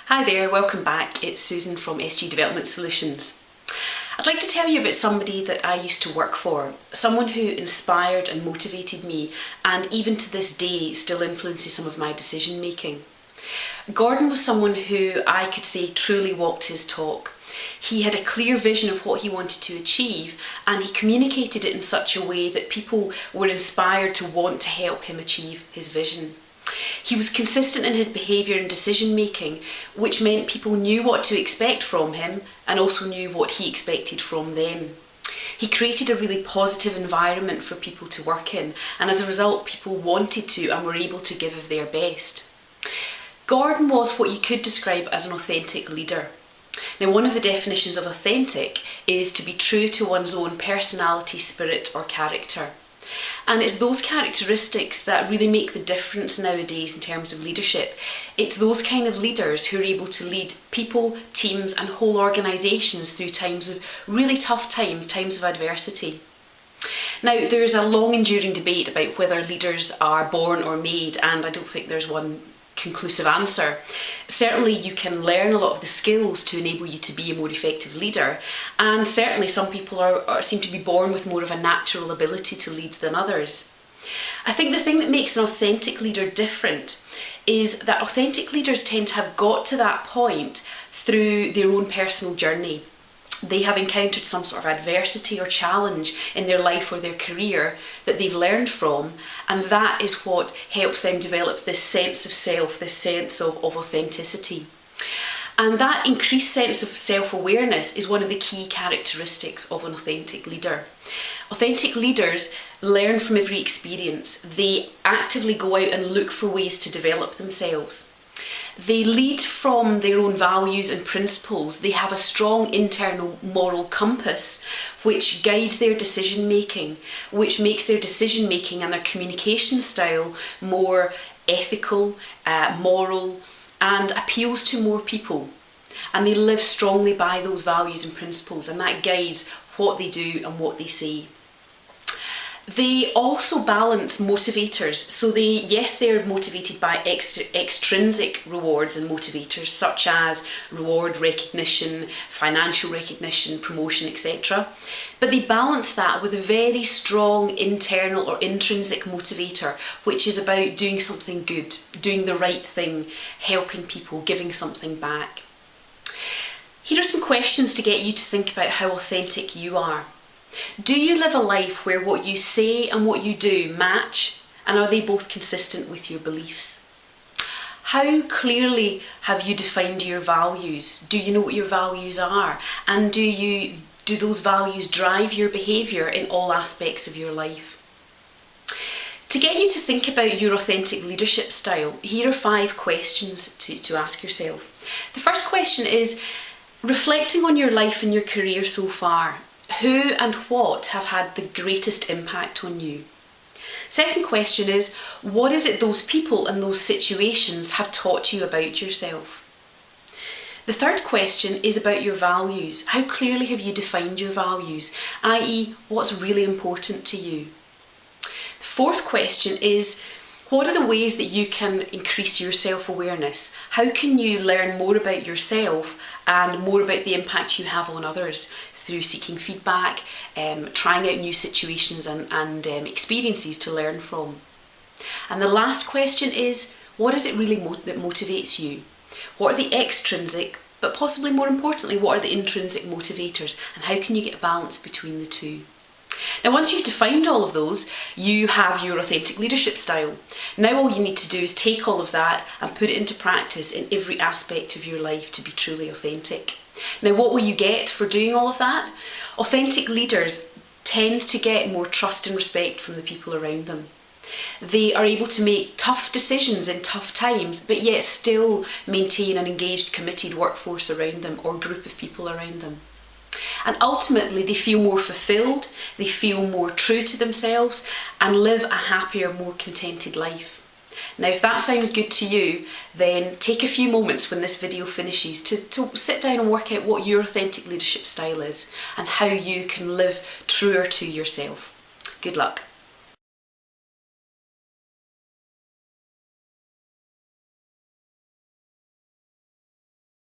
Hi there, welcome back. It's Susan from SG Development Solutions. I'd like to tell you about somebody that I used to work for, someone who inspired and motivated me and even to this day still influences some of my decision making. Gordon was someone who I could say truly walked his talk. He had a clear vision of what he wanted to achieve and he communicated it in such a way that people were inspired to want to help him achieve his vision. He was consistent in his behaviour and decision making, which meant people knew what to expect from him and also knew what he expected from them. He created a really positive environment for people to work in, and as a result people wanted to and were able to give of their best. Gordon was what you could describe as an authentic leader. Now, one of the definitions of authentic is to be true to one's own personality, spirit or character. And it's those characteristics that really make the difference nowadays in terms of leadership. It's those kind of leaders who are able to lead people, teams and whole organisations through times of really tough times of adversity. Now, there's a long enduring debate about whether leaders are born or made, and I don't think there's one conclusive answer. Certainly you can learn a lot of the skills to enable you to be a more effective leader, and certainly some people seem to be born with more of a natural ability to lead than others. I think the thing that makes an authentic leader different is that authentic leaders tend to have got to that point through their own personal journey. They have encountered some sort of adversity or challenge in their life or their career that they've learned from, and that is what helps them develop this sense of self, this sense of authenticity. And that increased sense of self-awareness is one of the key characteristics of an authentic leader. Authentic leaders learn from every experience. They actively go out and look for ways to develop themselves. They lead from their own values and principles. They have a strong internal moral compass which guides their decision making, which makes their decision making and their communication style more ethical, moral, and appeals to more people. And they live strongly by those values and principles, and that guides what they do and what they say. They also balance motivators, so they're motivated by extrinsic rewards and motivators such as reward, recognition, financial recognition, promotion, etc. But they balance that with a very strong internal or intrinsic motivator, which is about doing something good, doing the right thing, helping people, giving something back. Here are some questions to get you to think about how authentic you are. Do you live a life where what you say and what you do match, and are they both consistent with your beliefs? How clearly have you defined your values? Do you know what your values are? And do those values drive your behaviour in all aspects of your life? To get you to think about your authentic leadership style, here are 5 questions to ask yourself. The first question is, reflecting on your life and your career so far, who and what have had the greatest impact on you? Second question is, what is it those people and those situations have taught you about yourself? The third question is about your values. How clearly have you defined your values, i.e. what's really important to you? The fourth question is, what are the ways that you can increase your self-awareness? How can you learn more about yourself and more about the impact you have on others through seeking feedback, trying out new situations and experiences to learn from? And the last question is, what is it really that motivates you? What are the extrinsic, but possibly more importantly, what are the intrinsic motivators, and how can you get a balance between the two? Now, once you've defined all of those, you have your authentic leadership style. Now all you need to do is take all of that and put it into practice in every aspect of your life to be truly authentic. Now, what will you get for doing all of that? Authentic leaders tend to get more trust and respect from the people around them. They are able to make tough decisions in tough times, but yet still maintain an engaged, committed workforce around them or group of people around them. And ultimately they feel more fulfilled, they feel more true to themselves and live a happier, more contented life. Now, if that sounds good to you, then take a few moments when this video finishes to sit down and work out what your authentic leadership style is and how you can live truer to yourself. Good luck.